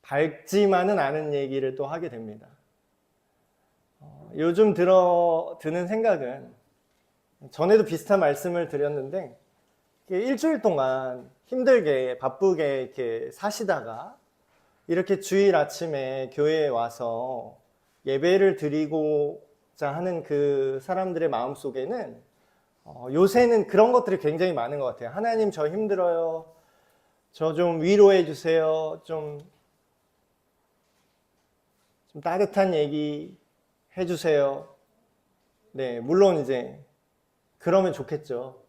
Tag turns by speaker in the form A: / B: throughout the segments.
A: 밝지만은 않은 얘기를 또 하게 됩니다. 요즘 드는 생각은, 전에도 비슷한 말씀을 드렸는데, 일주일 동안 힘들게 바쁘게 이렇게 사시다가 이렇게 주일 아침에 교회에 와서 예배를 드리고자 하는 그 사람들의 마음속에는 요새는 그런 것들이 굉장히 많은 것 같아요. 하나님, 저 힘들어요. 저 좀 위로해 주세요. 좀 따뜻한 얘기 해주세요. 네, 물론 이제 그러면 좋겠죠.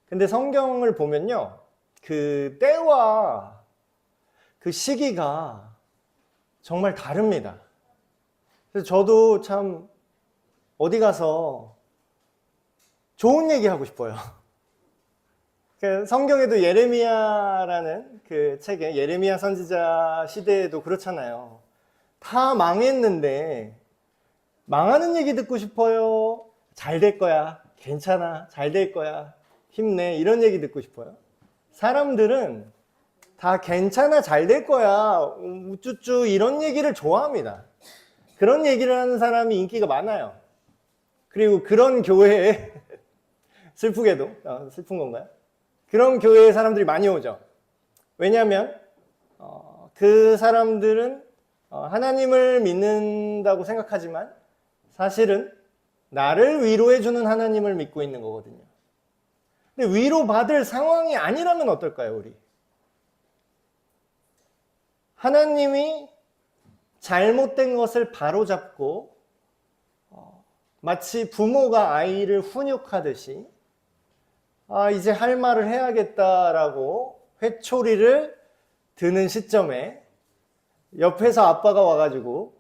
A: 근데 성경을 보면요, 그 때와 그 시기가 정말 다릅니다. 그래서 저도 참 어디 가서 좋은 얘기 하고 싶어요. 그 성경에도 예레미야라는 그 책에, 예레미야 선지자 시대에도 그렇잖아요. 다 망했는데 망하는 얘기 듣고 싶어요? 잘 될 거야. 괜찮아. 잘 될 거야. 힘내. 이런 얘기 듣고 싶어요. 사람들은 다 괜찮아. 잘 될 거야. 우쭈쭈 이런 얘기를 좋아합니다. 그런 얘기를 하는 사람이 인기가 많아요. 그리고 그런 교회에 슬프게도, 슬픈 건가요? 그런 교회에 사람들이 많이 오죠. 왜냐하면 그 사람들은 하나님을 믿는다고 생각하지만 사실은 나를 위로해주는 하나님을 믿고 있는 거거든요. 근데 위로받을 상황이 아니라면 어떨까요, 우리? 하나님이 잘못된 것을 바로잡고 마치 부모가 아이를 훈육하듯이 이제 할 말을 해야겠다라고 회초리를 드는 시점에 옆에서 아빠가 와가지고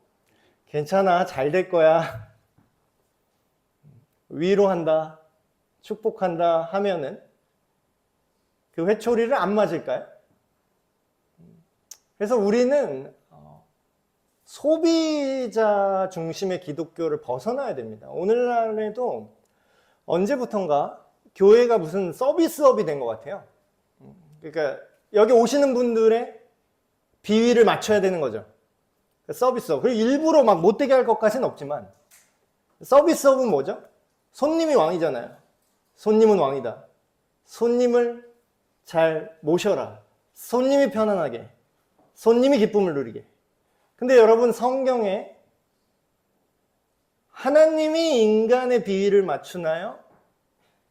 A: 괜찮아, 잘 될 거야, 위로한다, 축복한다 하면은 그 회초리를 안 맞을까요? 그래서 우리는 소비자 중심의 기독교를 벗어나야 됩니다. 오늘날에도 언제부턴가 교회가 무슨 서비스업이 된 것 같아요. 그러니까 여기 오시는 분들의 비위를 맞춰야 되는 거죠. 서비스업. 그리고 일부러 막 못되게 할 것까지는 없지만 서비스업은 뭐죠? 손님이 왕이잖아요. 손님은 왕이다. 손님을 잘 모셔라. 손님이 편안하게. 손님이 기쁨을 누리게. 근데 여러분, 성경에 하나님이 인간의 비위를 맞추나요?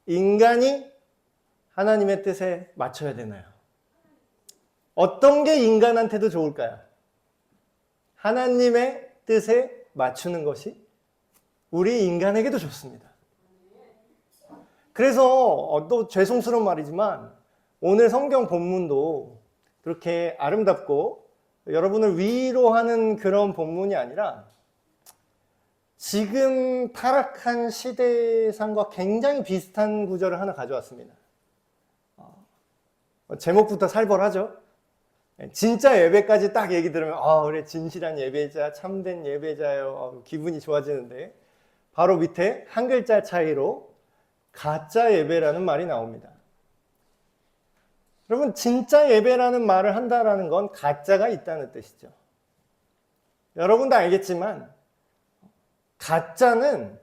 A: 인간이 하나님의 뜻에 맞춰야 되나요? 어떤 게 인간한테도 좋을까요? 하나님의 뜻에 맞추는 것이 우리 인간에게도 좋습니다. 그래서 또 죄송스러운 말이지만 오늘 성경 본문도 그렇게 아름답고 여러분을 위로하는 그런 본문이 아니라 지금 타락한 시대상과 굉장히 비슷한 구절을 하나 가져왔습니다. 제목부터 살벌하죠? 진짜 예배까지 딱 얘기 들으면 그래, 진실한 예배자, 참된 예배자요, 기분이 좋아지는데 바로 밑에 한 글자 차이로 가짜 예배라는 말이 나옵니다. 여러분, 진짜 예배라는 말을 한다는 건 가짜가 있다는 뜻이죠. 여러분도 알겠지만 가짜는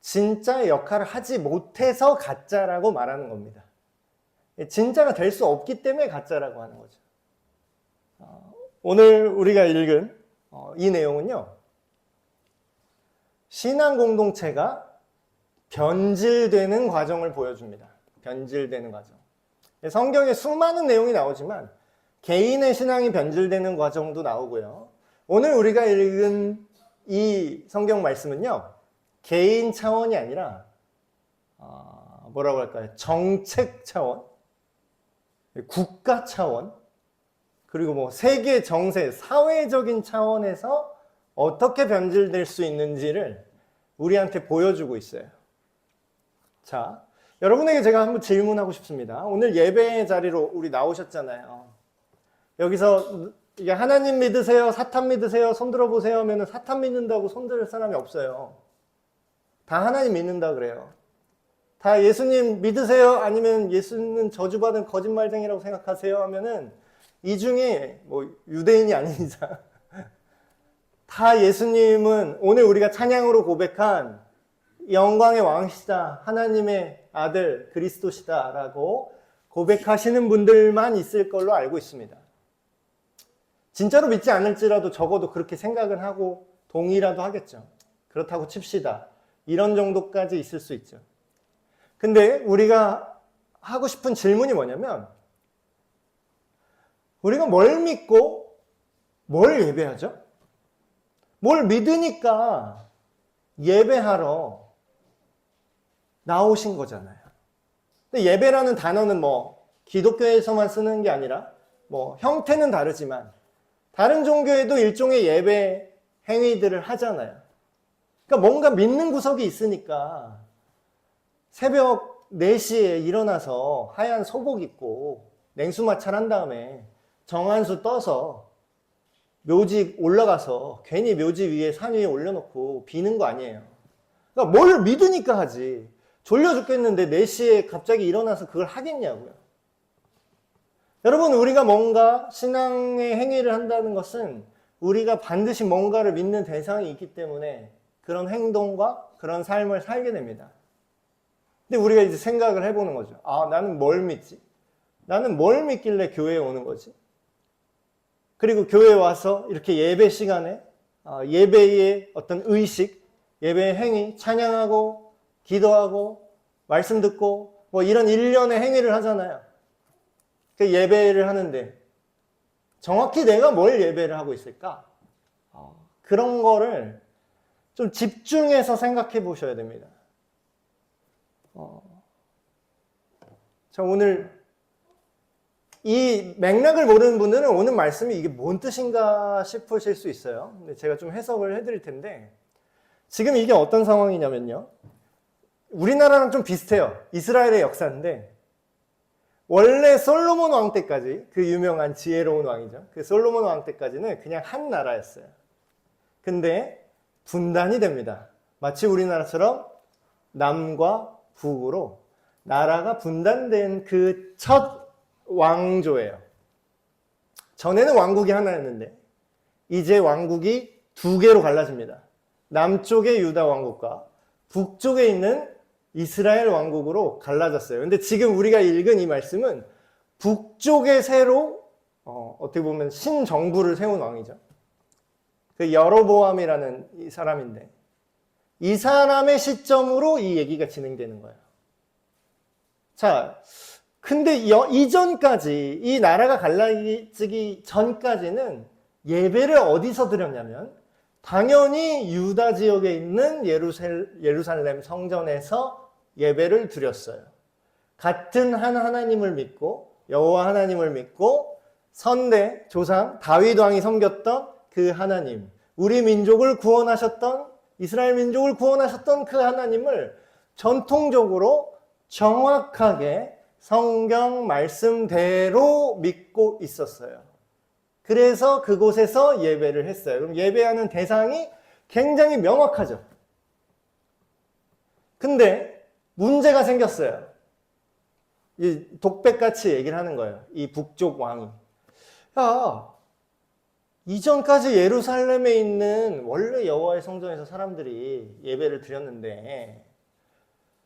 A: 진짜의 역할을 하지 못해서 가짜라고 말하는 겁니다. 진짜가 될 수 없기 때문에 가짜라고 하는 거죠. 오늘 우리가 읽은 이 내용은요, 신앙 공동체가 변질되는 과정을 보여줍니다. 변질되는 과정. 성경에 수많은 내용이 나오지만 개인의 신앙이 변질되는 과정도 나오고요. 오늘 우리가 읽은 이 성경 말씀은요, 개인 차원이 아니라 뭐라고 할까요? 정책 차원, 국가 차원, 그리고 뭐 세계 정세, 사회적인 차원에서 어떻게 변질될 수 있는지를 우리한테 보여주고 있어요. 자, 여러분에게 제가 한번 질문하고 싶습니다. 오늘 예배 자리로 우리 나오셨잖아요. 여기서 이게 하나님 믿으세요? 사탄 믿으세요? 손 들어보세요 하면 사탄 믿는다고 손 들 사람이 없어요. 다 하나님 믿는다 그래요. 다 예수님 믿으세요? 아니면 예수는 저주받은 거짓말쟁이라고 생각하세요? 하면은 이 중에 뭐 유대인이 아닌 이상 다 예수님은 오늘 우리가 찬양으로 고백한 영광의 왕이시다, 하나님의 아들 그리스도시다 라고 고백하시는 분들만 있을 걸로 알고 있습니다. 진짜로 믿지 않을지라도 적어도 그렇게 생각은 하고 동의라도 하겠죠. 그렇다고 칩시다. 이런 정도까지 있을 수 있죠. 근데 우리가 하고 싶은 질문이 뭐냐면, 우리가 뭘 믿고 뭘 예배하죠? 뭘 믿으니까 예배하러 나오신 거잖아요. 근데 예배라는 단어는 뭐 기독교에서만 쓰는 게 아니라 뭐 형태는 다르지만 다른 종교에도 일종의 예배 행위들을 하잖아요. 그러니까 뭔가 믿는 구석이 있으니까 새벽 4시에 일어나서 하얀 소복 입고 냉수마찰 한 다음에 정한수 떠서 묘지 올라가서 괜히 묘지 위에 산 위에 올려놓고 비는 거 아니에요. 그러니까 뭘 믿으니까 하지. 졸려 죽겠는데 4시에 갑자기 일어나서 그걸 하겠냐고요. 여러분, 우리가 뭔가 신앙의 행위를 한다는 것은 우리가 반드시 뭔가를 믿는 대상이 있기 때문에 그런 행동과 그런 삶을 살게 됩니다. 근데 우리가 이제 생각을 해보는 거죠. 아, 나는 뭘 믿지? 나는 뭘 믿길래 교회에 오는 거지? 그리고 교회에 와서 이렇게 예배 시간에 예배의 어떤 의식, 예배의 행위, 찬양하고 기도하고 말씀 듣고 뭐 이런 일련의 행위를 하잖아요. 그 예배를 하는데 정확히 내가 뭘 예배를 하고 있을까? 그런 거를 좀 집중해서 생각해 보셔야 됩니다. 자, 오늘 이 맥락을 모르는 분들은 오늘 말씀이 이게 뭔 뜻인가 싶으실 수 있어요. 근데 제가 좀 해석을 해드릴 텐데, 지금 이게 어떤 상황이냐면요. 우리나라랑 좀 비슷해요. 이스라엘의 역사인데, 원래 솔로몬 왕 때까지, 그 유명한 지혜로운 왕이죠. 그 솔로몬 왕 때까지는 그냥 한 나라였어요. 근데 분단이 됩니다. 마치 우리나라처럼 남과 북으로 나라가 분단된 그 첫 왕조예요. 전에는 왕국이 하나였는데 이제 왕국이 2개로 갈라집니다. 남쪽의 유다 왕국과 북쪽에 있는 이스라엘 왕국으로 갈라졌어요. 근데 지금 우리가 읽은 이 말씀은 북쪽에 새로 어떻게 보면 신정부를 세운 왕이죠. 그 여로보암이라는 이 사람인데 이 사람의 시점으로 이 얘기가 진행되는 거예요. 자, 근데 이전까지 이 나라가 갈라지기 전까지는 예배를 어디서 드렸냐면 당연히 유다 지역에 있는 예루살렘 성전에서 예배를 드렸어요. 같은 한 하나님을 믿고 여호와 하나님을 믿고 선대 조상 다윗 왕이 섬겼던 그 하나님, 우리 민족을 구원하셨던 이스라엘 민족을 구원하셨던 그 하나님을 전통적으로 정확하게 성경 말씀대로 믿고 있었어요. 그래서 그곳에서 예배를 했어요. 그럼 예배하는 대상이 굉장히 명확하죠. 근데 문제가 생겼어요. 이 독백같이 얘기를 하는 거예요. 이 북쪽 왕이. 야, 이전까지 예루살렘에 있는 원래 여호와의 성전에서 사람들이 예배를 드렸는데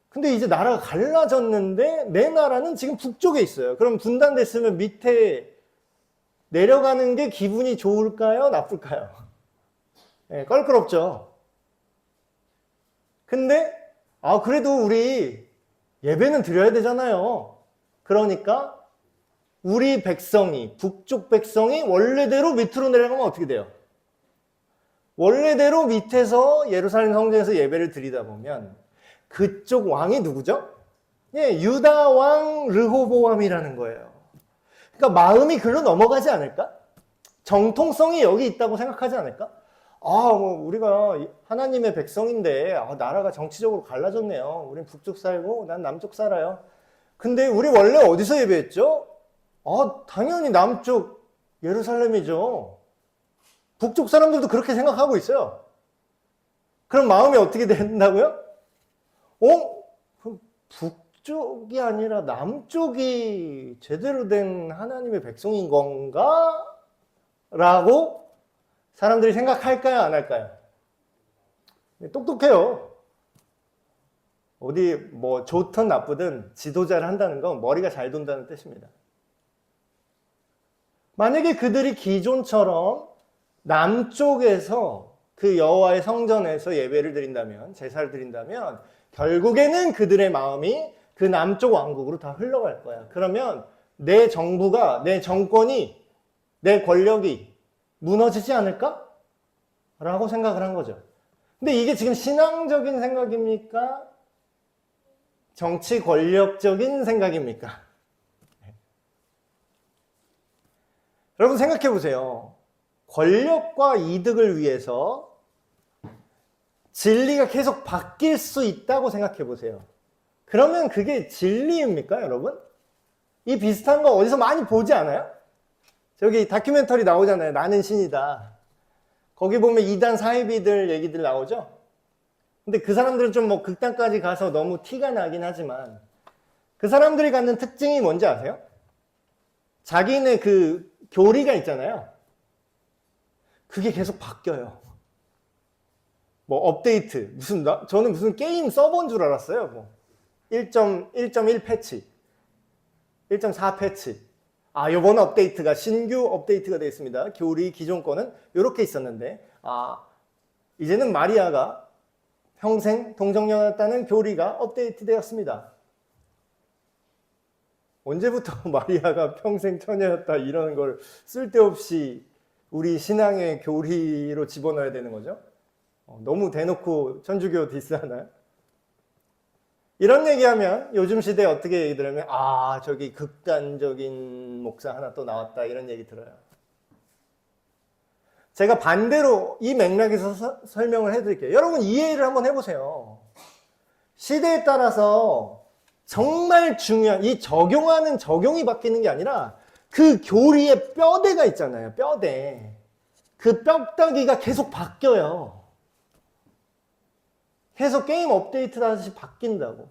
A: 근데 이제 나라가 갈라졌는데 내 나라는 지금 북쪽에 있어요. 그럼 분단됐으면 밑에 내려가는 게 기분이 좋을까요? 나쁠까요? 네, 껄끄럽죠. 근데 그래도 우리 예배는 드려야 되잖아요. 그러니까 우리 백성이, 북쪽 백성이 원래대로 밑으로 내려가면 어떻게 돼요? 원래대로 밑에서 예루살렘 성전에서 예배를 드리다 보면 그쪽 왕이 누구죠? 예, 유다 왕 르호보암이라는 거예요. 그러니까 마음이 글로 넘어가지 않을까? 정통성이 여기 있다고 생각하지 않을까? 뭐 우리가 하나님의 백성인데 나라가 정치적으로 갈라졌네요. 우린 북쪽 살고 난 남쪽 살아요. 근데 우리 원래 어디서 예배했죠? 당연히 남쪽 예루살렘이죠. 북쪽 사람들도 그렇게 생각하고 있어요. 그럼 마음이 어떻게 된다고요? 북쪽이 아니라 남쪽이 제대로 된 하나님의 백성인 건가? 라고 사람들이 생각할까요? 안 할까요? 똑똑해요. 어디 뭐 좋든 나쁘든 지도자를 한다는 건 머리가 잘 돈다는 뜻입니다. 만약에 그들이 기존처럼 남쪽에서 그 여호와의 성전에서 예배를 드린다면, 제사를 드린다면 결국에는 그들의 마음이 그 남쪽 왕국으로 다 흘러갈 거야. 그러면 내 정부가, 내 정권이, 내 권력이 무너지지 않을까? 라고 생각을 한 거죠. 근데 이게 지금 신앙적인 생각입니까? 정치 권력적인 생각입니까? 여러분 생각해 보세요. 권력과 이득을 위해서 진리가 계속 바뀔 수 있다고 생각해 보세요. 그러면 그게 진리입니까, 여러분? 이 비슷한 거 어디서 많이 보지 않아요? 저기 다큐멘터리 나오잖아요. 나는 신이다. 거기 보면 이단 사이비들 얘기들 나오죠? 근데 그 사람들은 좀 뭐 극단까지 가서 너무 티가 나긴 하지만 그 사람들이 갖는 특징이 뭔지 아세요? 자기네 그 교리가 있잖아요. 그게 계속 바뀌어요. 뭐 업데이트, 저는 무슨 게임 서버인 줄 알았어요. 뭐 1.1 패치, 1.4 패치. 아, 요번 업데이트가 신규 업데이트가 되어 있습니다. 교리 기존 거는 이렇게 있었는데, 이제는 마리아가 평생 동정녀였다는 교리가 업데이트 되었습니다. 언제부터 마리아가 평생 처녀였다 이런 걸 쓸데없이 우리 신앙의 교리로 집어넣어야 되는 거죠? 너무 대놓고 천주교 디스하나요? 이런 얘기하면 요즘 시대에 어떻게 얘기 들으면 저기 극단적인 목사 하나 또 나왔다 이런 얘기 들어요. 제가 반대로 이 맥락에서 설명을 해드릴게요. 여러분 이해를 한번 해보세요. 시대에 따라서 정말 중요한 이 적용이 바뀌는 게 아니라 그 교리의 뼈대가 있잖아요. 뼈대. 그 뼈다귀가 계속 바뀌어요. 계속 게임 업데이트 다시 바뀐다고.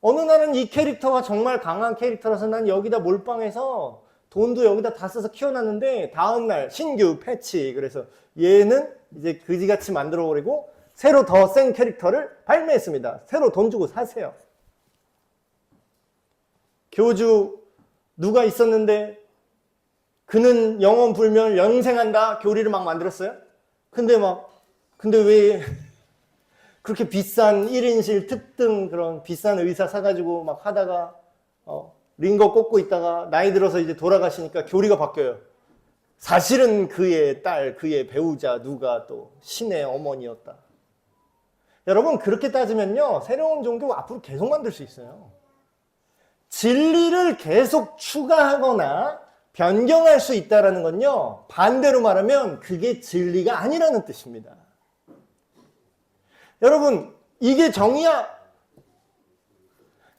A: 어느 날은 이 캐릭터가 정말 강한 캐릭터라서 난 여기다 몰빵해서 돈도 여기다 다 써서 키워놨는데 다음날 신규 패치. 그래서 얘는 이제 그지같이 만들어버리고 새로 더 센 캐릭터를 발매했습니다. 새로 돈 주고 사세요. 교주 누가 있었는데 그는 영원 불멸 영생한다 교리를 막 만들었어요. 근데 왜 그렇게 비싼 1인실 특등 그런 비싼 의사 사가지고 막 하다가 링거 꽂고 있다가 나이 들어서 이제 돌아가시니까 교리가 바뀌어요. 사실은 그의 딸, 그의 배우자 누가 또 신의 어머니였다. 여러분 그렇게 따지면요 새로운 종교 앞으로 계속 만들 수 있어요. 진리를 계속 추가하거나 변경할 수 있다는 건요 반대로 말하면 그게 진리가 아니라는 뜻입니다. 여러분 이게 정의야?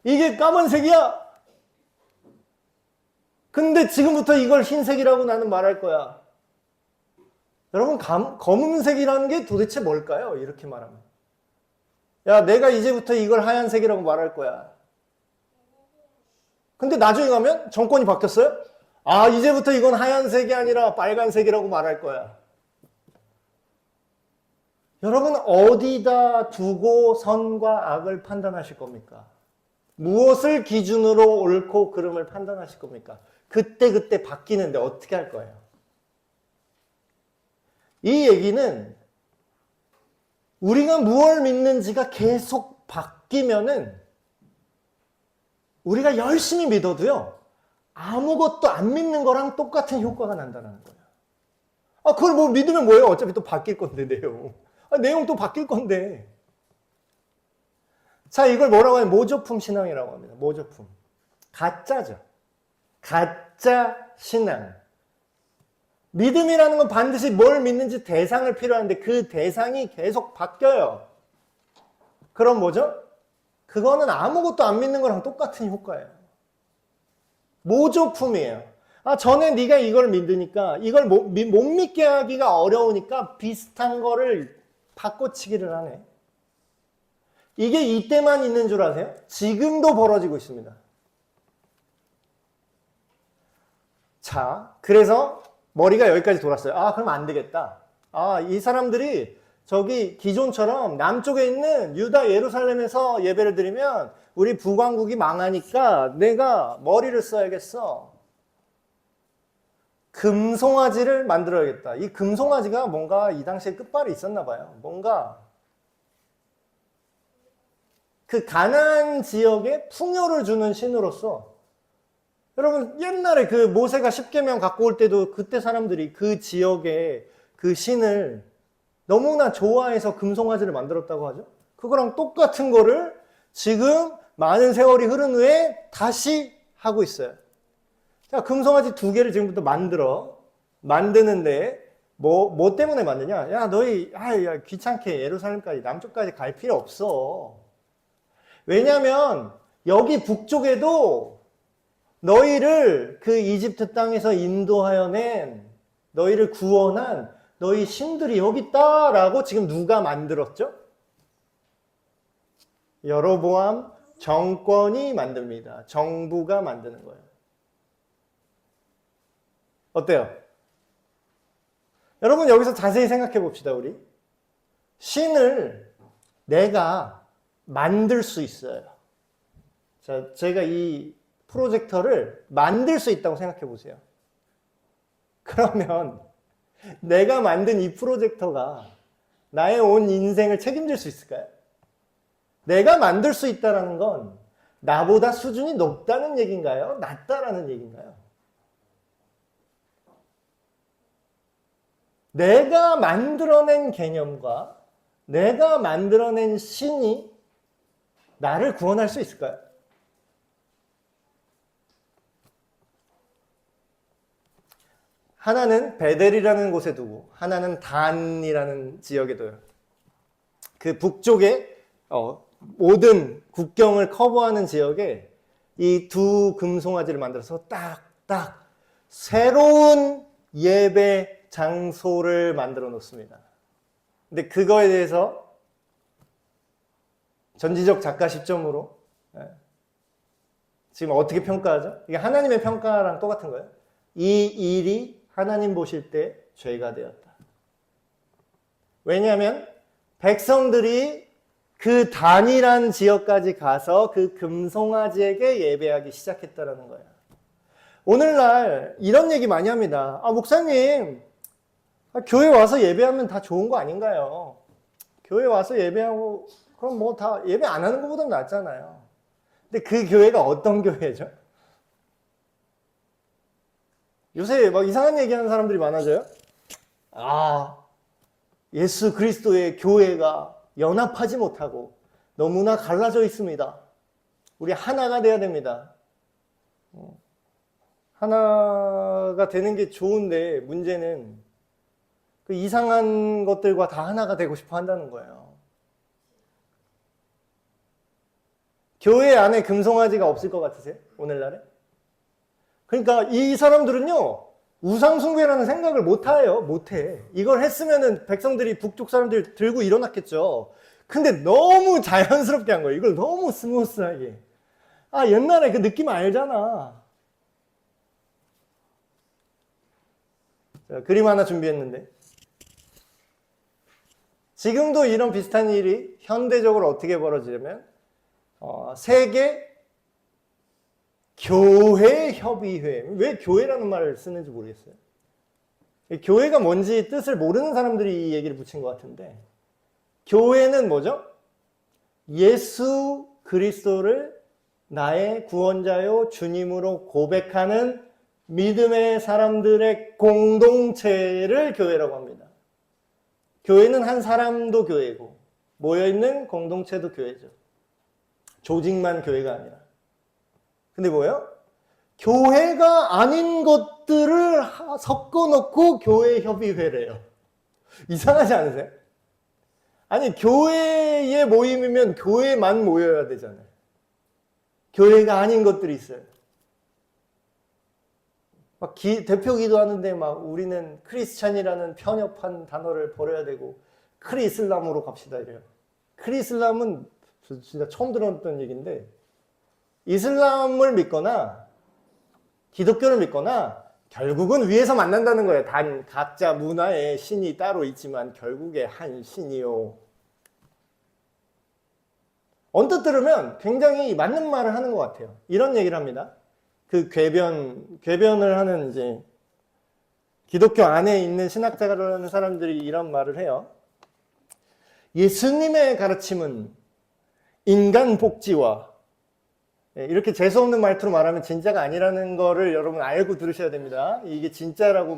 A: 이게 까만색이야? 근데 지금부터 이걸 흰색이라고 나는 말할 거야. 여러분 검은색이라는 게 도대체 뭘까요? 이렇게 말하면 야 내가 이제부터 이걸 하얀색이라고 말할 거야. 근데 나중에 가면 정권이 바뀌었어요? 이제부터 이건 하얀색이 아니라 빨간색이라고 말할 거야. 여러분 어디다 두고 선과 악을 판단하실 겁니까? 무엇을 기준으로 옳고 그름을 판단하실 겁니까? 그때 바뀌는데 어떻게 할 거예요? 이 얘기는 우리가 무엇을 믿는지가 계속 바뀌면은 우리가 열심히 믿어도요 아무것도 안 믿는 거랑 똑같은 효과가 난다는 거예요. 그걸 뭐 믿으면 뭐예요? 어차피 또 바뀔 건데 내용. 내용 또 바뀔 건데. 자, 이걸 뭐라고 해요? 모조품 신앙이라고 합니다. 모조품. 가짜죠. 가짜 신앙. 믿음이라는 건 반드시 뭘 믿는지 대상을 필요한데 그 대상이 계속 바뀌어요. 그럼 뭐죠? 그거는 아무것도 안 믿는 거랑 똑같은 효과예요. 모조품이에요. 전에 네가 이걸 믿으니까 이걸 못 믿게 하기가 어려우니까 비슷한 거를 바꿔치기를 하네. 이게 이때만 있는 줄 아세요? 지금도 벌어지고 있습니다. 자, 그래서 머리가 여기까지 돌았어요. 아, 그럼 안 되겠다. 아, 이 사람들이 저기 기존처럼 남쪽에 있는 유다 예루살렘에서 예배를 드리면 우리 북왕국이 망하니까 내가 머리를 써야겠어. 금송아지를 만들어야겠다. 이 금송아지가 뭔가 이 당시에 끝발이 있었나 봐요. 뭔가 그 가나안 지역에 풍요를 주는 신으로서, 여러분 옛날에 그 모세가 십계명 갖고 올 때도 그때 사람들이 그 지역에 그 신을 너무나 좋아해서 금송아지를 만들었다고 하죠. 그거랑 똑같은 거를 지금 많은 세월이 흐른 후에 다시 하고 있어요. 자, 금송아지 2개를 지금부터 만드는데 뭐 때문에 만드냐? 야, 너희 야, 귀찮게 예루살렘까지 남쪽까지 갈 필요 없어. 왜냐면 여기 북쪽에도 너희를 그 이집트 땅에서 인도하여 낸, 너희를 구원한 너희 신들이 여기 있다라고 지금 누가 만들었죠? 여로보암 정권이 만듭니다. 정부가 만드는 거예요. 어때요? 여러분 여기서 자세히 생각해 봅시다. 우리 신을 내가 만들 수 있어요. 자, 제가 이 프로젝터를 만들 수 있다고 생각해 보세요. 그러면 내가 만든 이 프로젝터가 나의 온 인생을 책임질 수 있을까요? 내가 만들 수 있다는 건 나보다 수준이 높다는 얘기인가요? 낮다라는 얘기인가요? 내가 만들어낸 개념과 내가 만들어낸 신이 나를 구원할 수 있을까요? 하나는 베델이라는 곳에 두고 하나는 단이라는 지역에 둬요. 그 북쪽에 모든 국경을 커버하는 지역에 이 2 금송아지를 만들어서 딱 새로운 예배 장소를 만들어 놓습니다. 근데 그거에 대해서 전지적 작가 시점으로 지금 어떻게 평가하죠? 이게 하나님의 평가랑 똑같은 거예요. 이 일이 하나님 보실 때 죄가 되었다. 왜냐하면 백성들이 그 단이란 지역까지 가서 그 금송아지에게 예배하기 시작했다는 거예요. 오늘날 이런 얘기 많이 합니다. 아, 목사님, 교회 와서 예배하면 다 좋은 거 아닌가요? 교회 와서 예배하고 그럼 뭐 다 예배 안 하는 것보다 낫잖아요. 근데 그 교회가 어떤 교회죠? 요새 막 이상한 얘기하는 사람들이 많아져요. 아, 예수 그리스도의 교회가 연합하지 못하고 너무나 갈라져 있습니다. 우리 하나가 돼야 됩니다. 하나가 되는 게 좋은데 문제는 그 이상한 것들과 다 하나가 되고 싶어 한다는 거예요. 교회 안에 금송아지가 없을 것 같으세요? 오늘날에? 그러니까 이 사람들은요, 우상숭배라는 생각을 못해. 이걸 했으면은 백성들이 북쪽 사람들 들고 일어났겠죠. 근데 너무 자연스럽게 한 거예요. 이걸 너무 스무스하게. 아, 옛날에 그 느낌 알잖아. 자, 그림 하나 준비했는데. 지금도 이런 비슷한 일이 현대적으로 어떻게 벌어지냐면, 세계 교회 협의회. 왜 교회라는 말을 쓰는지 모르겠어요. 교회가 뭔지 뜻을 모르는 사람들이 이 얘기를 붙인 것 같은데, 교회는 뭐죠? 예수 그리스도를 나의 구원자요 주님으로 고백하는 믿음의 사람들의 공동체를 교회라고 합니다. 교회는 한 사람도 교회고 모여있는 공동체도 교회죠. 조직만 교회가 아니라. 근데 뭐예요? 교회가 아닌 것들을 섞어놓고 교회 협의회래요. 이상하지 않으세요? 아니, 교회의 모임이면 교회만 모여야 되잖아요. 교회가 아닌 것들이 있어요. 막 대표 기도하는데 막 우리는 크리스찬이라는 편협한 단어를 버려야 되고 크리슬람으로 갑시다 이래요. 크리슬람은 저 진짜 처음 들었던 얘기인데, 이슬람을 믿거나 기독교를 믿거나 결국은 위에서 만난다는 거예요. 단 각자 문화의 신이 따로 있지만 결국에 한 신이요. 언뜻 들으면 굉장히 맞는 말을 하는 것 같아요. 이런 얘기를 합니다. 그 궤변을 하는 이제 기독교 안에 있는 신학자라는 사람들이 이런 말을 해요. 예수님의 가르침은 인간 복지와, 이렇게 재수없는 말투로 말하면 진짜가 아니라는 거를 여러분 알고 들으셔야 됩니다. 이게 진짜라고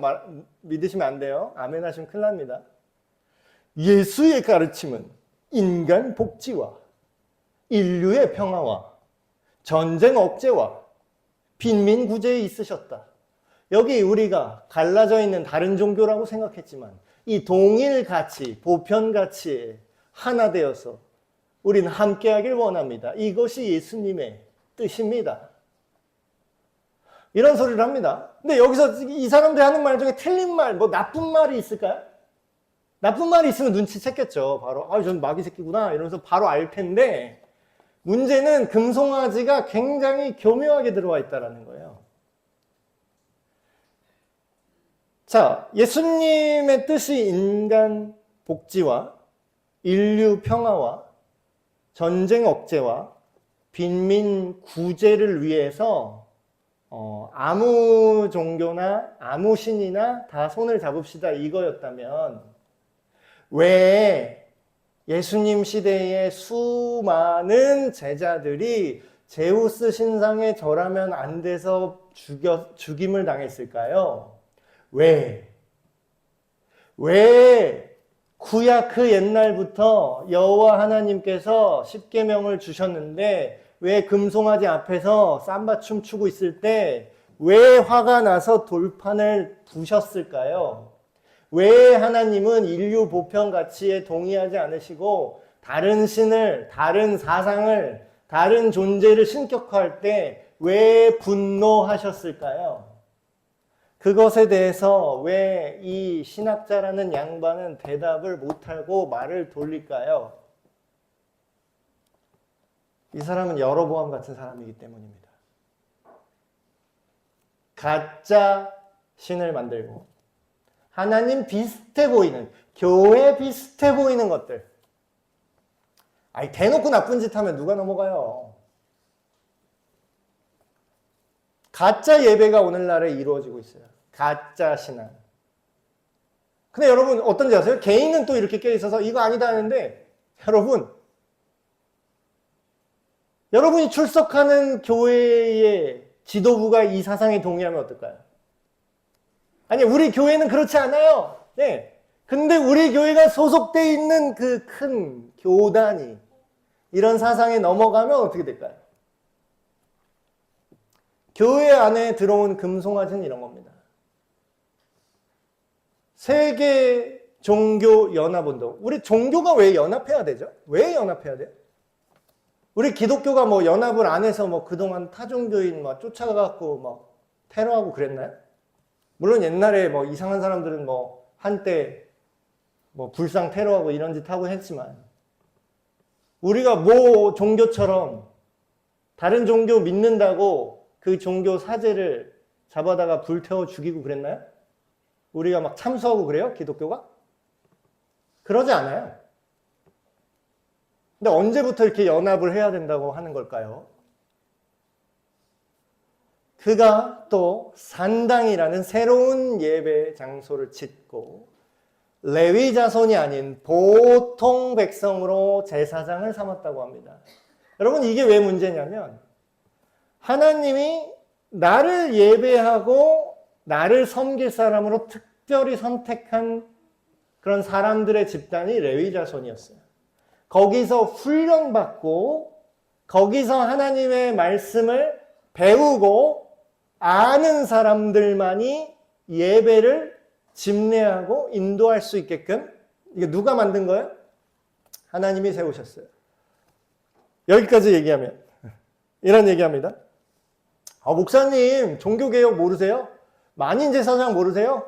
A: 믿으시면 안 돼요. 아멘 하시면 큰일 납니다. 예수의 가르침은 인간 복지와 인류의 평화와 전쟁 억제와 빈민 구제에 있으셨다. 여기 우리가 갈라져 있는 다른 종교라고 생각했지만 이 동일 가치, 보편 가치에 하나 되어서 우리는 함께하길 원합니다. 이것이 예수님의 뜻입니다. 이런 소리를 합니다. 근데 여기서 이 사람들이 하는 말 중에 틀린 말, 뭐 나쁜 말이 있을까요? 나쁜 말이 있으면 눈치챘겠죠. 바로 전 마귀 새끼구나 이러면서 바로 알 텐데, 문제는 금송아지가 굉장히 교묘하게 들어와 있다는 거예요. 자, 예수님의 뜻이 인간 복지와 인류 평화와 전쟁 억제와 빈민 구제를 위해서 아무 종교나 아무 신이나 다 손을 잡읍시다 이거였다면, 왜 예수님 시대의 수많은 제자들이 제우스 신상에 절하면 안 돼서 죽임을 당했을까요? 왜 구약 그 옛날부터 여호와 하나님께서 십계명을 주셨는데 왜 금송아지 앞에서 삼바춤 추고 있을 때 왜 화가 나서 돌판을 부셨을까요? 왜 하나님은 인류 보편 가치에 동의하지 않으시고 다른 신을, 다른 사상을, 다른 존재를 신격화할 때 왜 분노하셨을까요? 그것에 대해서 왜 이 신학자라는 양반은 대답을 못하고 말을 돌릴까요? 이 사람은 여로보암 같은 사람이기 때문입니다. 가짜 신을 만들고 하나님 비슷해 보이는, 교회 비슷해 보이는 것들. 대놓고 나쁜 짓 하면 누가 넘어가요? 가짜 예배가 오늘날에 이루어지고 있어요. 가짜 신앙. 근데 여러분 어떤지 아세요? 개인은 또 이렇게 껴있어서 이거 아니다 하는데, 여러분이 출석하는 교회의 지도부가 이 사상에 동의하면 어떨까요? 아니, 우리 교회는 그렇지 않아요. 네. 근데 우리 교회가 소속되어 있는 그 큰 교단이 이런 사상에 넘어가면 어떻게 될까요? 교회 안에 들어온 금송아지는 이런 겁니다. 세계 종교 연합운동. 우리 종교가 왜 연합해야 되죠? 왜 연합해야 돼요? 우리 기독교가 뭐 연합을 안 해서 뭐 그동안 타종교인 막 쫓아가갖고 막 테러하고 그랬나요? 물론 옛날에 뭐 이상한 사람들은 뭐 한때 뭐 불상 테러하고 이런 짓 하고 했지만, 우리가 뭐 종교처럼 다른 종교 믿는다고 그 종교 사제를 잡아다가 불태워 죽이고 그랬나요? 우리가 막 참수하고 그래요? 기독교가? 그러지 않아요. 근데 언제부터 이렇게 연합을 해야 된다고 하는 걸까요? 그가 또 산당이라는 새로운 예배 장소를 짓고 레위 자손이 아닌 보통 백성으로 제사장을 삼았다고 합니다. 여러분, 이게 왜 문제냐면, 하나님이 나를 예배하고 나를 섬길 사람으로 특별히 선택한 그런 사람들의 집단이 레위 자손이었어요. 거기서 훈련받고 거기서 하나님의 말씀을 배우고 아는 사람들만이 예배를 집례하고 인도할 수 있게끔, 이게 누가 만든 거예요? 하나님이 세우셨어요. 여기까지 얘기하면 이런 얘기합니다. 목사님, 종교개혁 모르세요? 만인제사장 모르세요?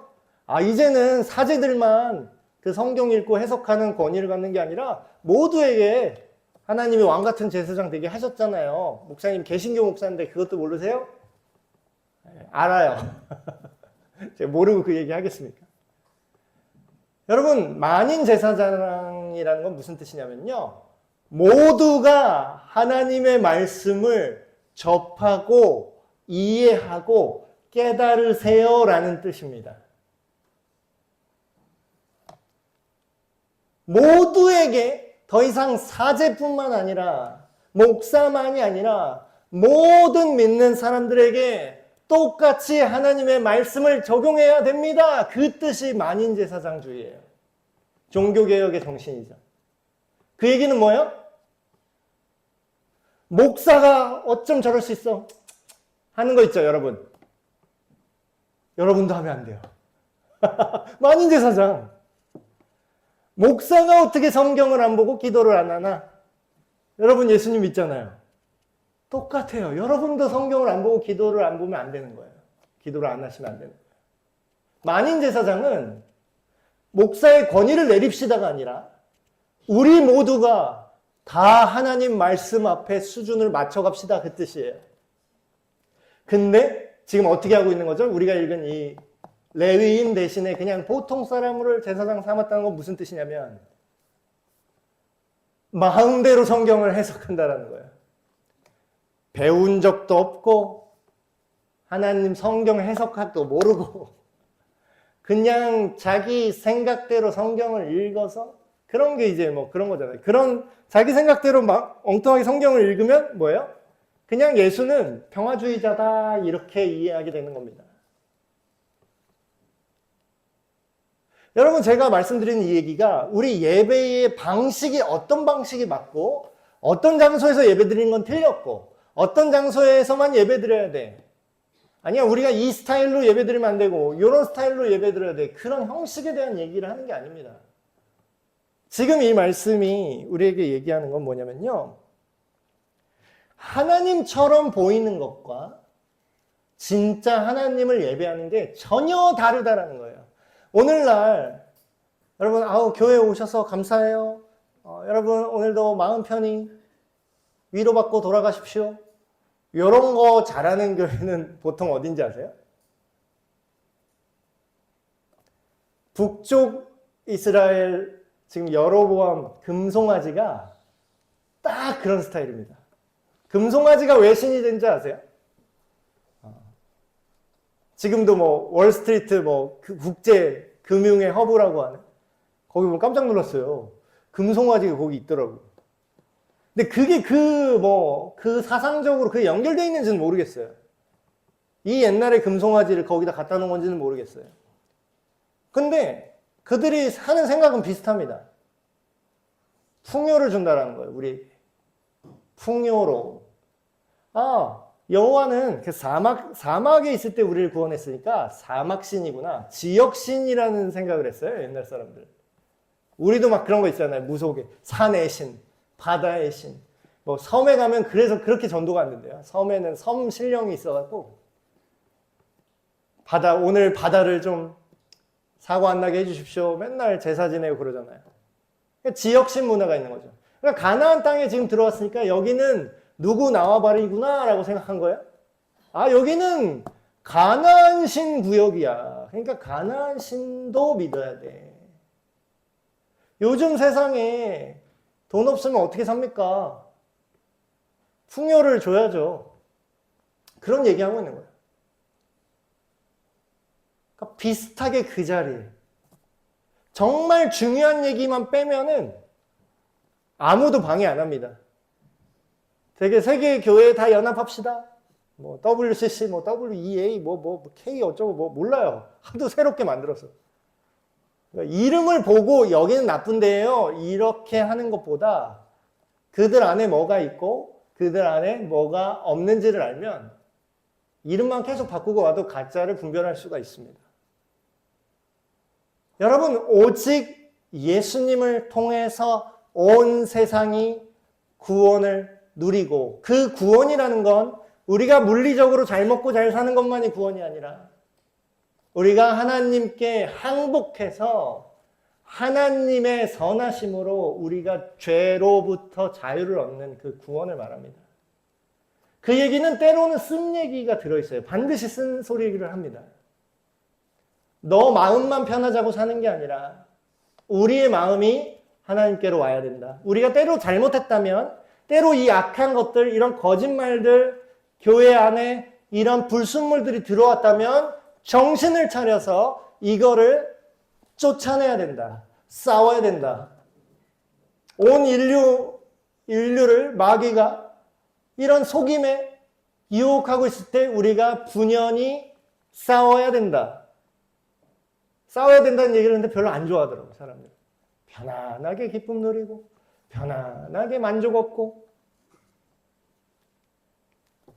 A: 이제는 사제들만 그 성경 읽고 해석하는 권위를 갖는 게 아니라 모두에게 하나님이 왕 같은 제사장 되게 하셨잖아요. 목사님 개신교 목사인데 그것도 모르세요? 네, 알아요. 제가 모르고 그 얘기 하겠습니까? 여러분, 만인 제사장이라는 건 무슨 뜻이냐면요. 모두가 하나님의 말씀을 접하고 이해하고 깨달으세요라는 뜻입니다. 모두에게 더 이상 사제뿐만 아니라 목사만이 아니라 모든 믿는 사람들에게 똑같이 하나님의 말씀을 적용해야 됩니다. 그 뜻이 만인제사장주의예요. 종교개혁의 정신이죠. 그 얘기는 뭐예요? 목사가 어쩜 저럴 수 있어? 하는 거 있죠, 여러분. 여러분도 하면 안 돼요. 만인제사장. 목사가 어떻게 성경을 안 보고 기도를 안 하나? 여러분 예수님 믿잖아요. 똑같아요. 여러분도 성경을 안 보고 기도를 안 보면 안 되는 거예요. 기도를 안 하시면 안 되는 거예요. 만인제사장은 목사의 권위를 내립시다가 아니라 우리 모두가 다 하나님 말씀 앞에 수준을 맞춰갑시다 그 뜻이에요. 근데 지금 어떻게 하고 있는 거죠? 우리가 읽은 이 레위인 대신에 그냥 보통 사람을 제사장 삼았다는 건 무슨 뜻이냐면 마음대로 성경을 해석한다는 거예요. 배운 적도 없고 하나님 성경 해석학도 모르고 그냥 자기 생각대로 성경을 읽어서 그런 게 이제 뭐 그런 거잖아요. 그런 자기 생각대로 막 엉뚱하게 성경을 읽으면 뭐예요? 그냥 예수는 평화주의자다 이렇게 이해하게 되는 겁니다. 여러분 제가 말씀드리는 이 얘기가 우리 예배의 방식이 어떤 방식이 맞고 어떤 장소에서 예배드리는 건 틀렸고 어떤 장소에서만 예배드려야 돼. 아니야 우리가 이 스타일로 예배드리면 안 되고 이런 스타일로 예배드려야 돼. 그런 형식에 대한 얘기를 하는 게 아닙니다. 지금 이 말씀이 우리에게 얘기하는 건 뭐냐면요. 하나님처럼 보이는 것과 진짜 하나님을 예배하는 게 전혀 다르다는 거예요. 오늘날 여러분 교회에 오셔서 감사해요. 여러분 오늘도 마음 편히 위로받고 돌아가십시오. 이런 거 잘하는 교회는 보통 어딘지 아세요? 북쪽 이스라엘 지금 여로보암 금송아지가 딱 그런 스타일입니다. 금송아지가 왜 신이 된지 아세요? 지금도 뭐 월스트리트 뭐 국제 금융의 허브라고 하는 거기 보면 깜짝 놀랐어요. 금송아지가 거기 있더라고요. 근데 그게 그 사상적으로 그게 연결되어 있는지는 모르겠어요. 이 옛날에 금송아지를 거기다 갖다 놓은 건지는 모르겠어요. 근데 그들이 하는 생각은 비슷합니다. 풍요를 준다라는 거예요. 우리 풍요로. 여호와는 그 사막에 있을 때 우리를 구원했으니까 사막신이구나. 지역신이라는 생각을 했어요. 옛날 사람들. 우리도 막 그런 거 있잖아요. 무속에. 산의 신, 바다의 신. 뭐 섬에 가면 그래서 그렇게 전도가 안 된대요. 섬에는 섬 신령이 있어갖고 오늘 바다를 좀 사고 안 나게 해주십시오. 맨날 제사 지내고 그러잖아요. 그러니까 지역신 문화가 있는 거죠. 그러니까 가나안 땅에 지금 들어왔으니까 여기는 누구 나와바리구나 라고 생각한 거예요. 여기는 가나안 신 구역이야. 그러니까 가나안 신도 믿어야 돼. 요즘 세상에 돈 없으면 어떻게 삽니까? 풍요를 줘야죠. 그런 얘기하고 있는 거예요. 그러니까 비슷하게 그 자리에 정말 중요한 얘기만 빼면은 아무도 방해 안 합니다. 되게 세계 교회 다 연합합시다. 뭐 WCC, 뭐 WEA, 뭐 K 어쩌고 뭐 몰라요. 하도 새롭게 만들어서. 그러니까 이름을 보고 여기는 나쁜 데예요. 이렇게 하는 것보다 그들 안에 뭐가 있고 그들 안에 뭐가 없는지를 알면 이름만 계속 바꾸고 와도 가짜를 분별할 수가 있습니다. 여러분, 오직 예수님을 통해서 온 세상이 구원을 누리고 그 구원이라는 건 우리가 물리적으로 잘 먹고 잘 사는 것만이 구원이 아니라 우리가 하나님께 항복해서 하나님의 선하심으로 우리가 죄로부터 자유를 얻는 그 구원을 말합니다. 그 얘기는 때로는 쓴 얘기가 들어있어요. 반드시 쓴 소리를 합니다. 너 마음만 편하자고 사는 게 아니라 우리의 마음이 하나님께로 와야 된다. 우리가 때로 잘못했다면, 때로 이 악한 것들, 이런 거짓말들, 교회 안에 이런 불순물들이 들어왔다면 정신을 차려서 이거를 쫓아내야 된다. 싸워야 된다. 온 인류를 마귀가 이런 속임에 유혹하고 있을 때 우리가 분연히 싸워야 된다. 싸워야 된다는 얘기를 하는데 별로 안 좋아하더라고요, 사람들. 편안하게 기쁨 누리고, 편안하게 만족 얻고.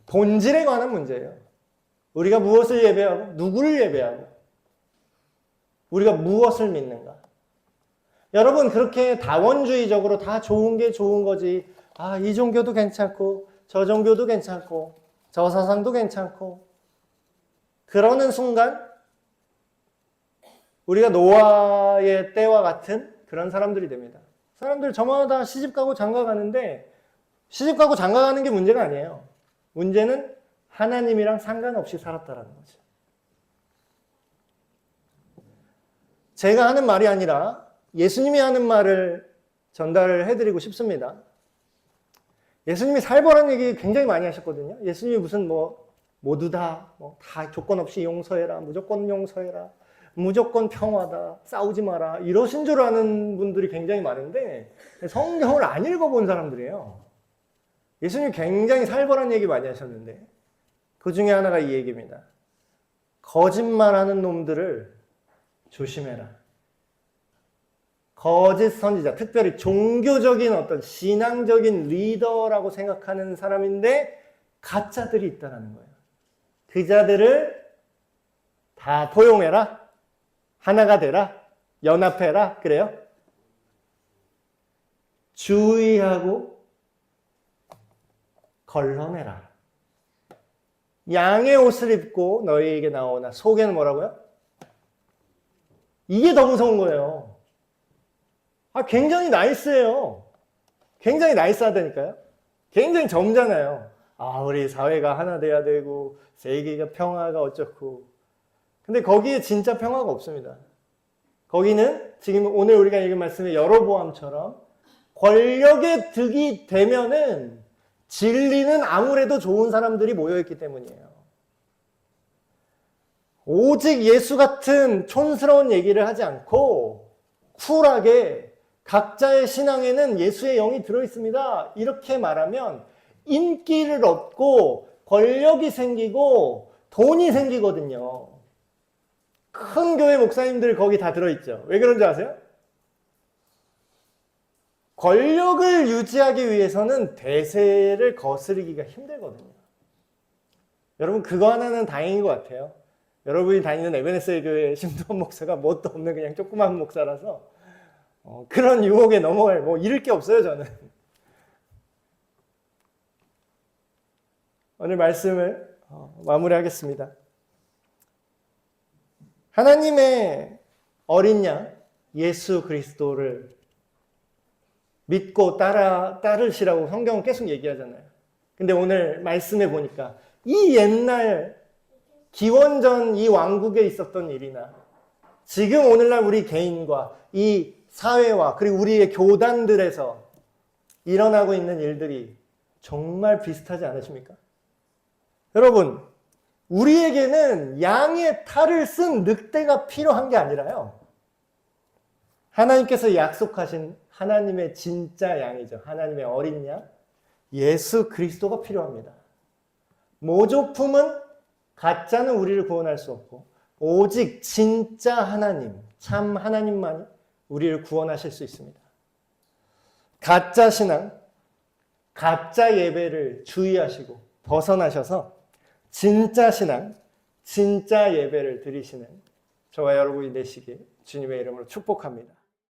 A: 본질에 관한 문제예요. 우리가 무엇을 예배하고, 누구를 예배하고, 우리가 무엇을 믿는가. 여러분, 그렇게 다원주의적으로 다 좋은 게 좋은 거지. 아, 이 종교도 괜찮고, 저 종교도 괜찮고, 저 사상도 괜찮고. 그러는 순간, 우리가 노아의 때와 같은 그런 사람들이 됩니다. 사람들 저마다 시집가고 장가가는데, 시집가고 장가가는 게 문제가 아니에요. 문제는 하나님이랑 상관없이 살았다라는 거죠. 제가 하는 말이 아니라 예수님이 하는 말을 전달을 해드리고 싶습니다. 예수님이 살벌한 얘기 굉장히 많이 하셨거든요. 예수님이 무슨 모두 다 조건 없이 용서해라, 무조건 용서해라, 무조건 평화다, 싸우지 마라, 이러신 줄 아는 분들이 굉장히 많은데 성경을 안 읽어본 사람들이에요. 예수님이 굉장히 살벌한 얘기 많이 하셨는데 그 중에 하나가 이 얘기입니다. 거짓말하는 놈들을 조심해라. 거짓 선지자, 특별히 종교적인 어떤 신앙적인 리더라고 생각하는 사람인데 가짜들이 있다는 거예요. 그 자들을 다 포용해라. 하나가 되라. 연합해라. 그래요? 주의하고 걸러내라. 양의 옷을 입고 너희에게 나오나 속에는 뭐라고요? 이게 더 무서운 거예요. 굉장히 나이스해요. 굉장히 나이스하다니까요. 굉장히 젊잖아요. 우리 사회가 하나 돼야 되고 세계가 평화가 어쩌고. 근데 거기에 진짜 평화가 없습니다. 거기는 지금 오늘 우리가 읽은 말씀의 여로보암처럼 권력에 득이 되면은 진리는 아무래도 좋은 사람들이 모여있기 때문이에요. 오직 예수 같은 촌스러운 얘기를 하지 않고 쿨하게 각자의 신앙에는 예수의 영이 들어있습니다. 이렇게 말하면 인기를 얻고 권력이 생기고 돈이 생기거든요. 큰 교회 목사님들 거기 다 들어있죠. 왜 그런지 아세요? 권력을 유지하기 위해서는 대세를 거스르기가 힘들거든요. 여러분 그거 하나는 다행인 것 같아요. 여러분이 다니는 에베네스의 교회 심도원 목사가 뭣도 없는 그냥 조그만 목사라서 그런 유혹에 넘어갈 잃을 게 없어요 저는. 오늘 말씀을 마무리하겠습니다. 하나님의 어린 양 예수 그리스도를 믿고 따르시라고 성경은 계속 얘기하잖아요. 근데 오늘 말씀해 보니까 이 옛날 기원전 이 왕국에 있었던 일이나 지금 오늘날 우리 개인과 이 사회와 그리고 우리의 교단들에서 일어나고 있는 일들이 정말 비슷하지 않으십니까? 여러분, 우리에게는 양의 탈을 쓴 늑대가 필요한 게 아니라요. 하나님께서 약속하신 하나님의 진짜 양이죠. 하나님의 어린 양, 예수 그리스도가 필요합니다. 모조품은 가짜는 우리를 구원할 수 없고 오직 진짜 하나님, 참 하나님만이 우리를 구원하실 수 있습니다. 가짜 신앙, 가짜 예배를 주의하시고 벗어나셔서 진짜 신앙, 진짜 예배를 드리시는 저와 여러분이 되시길 주님의 이름으로 축복합니다.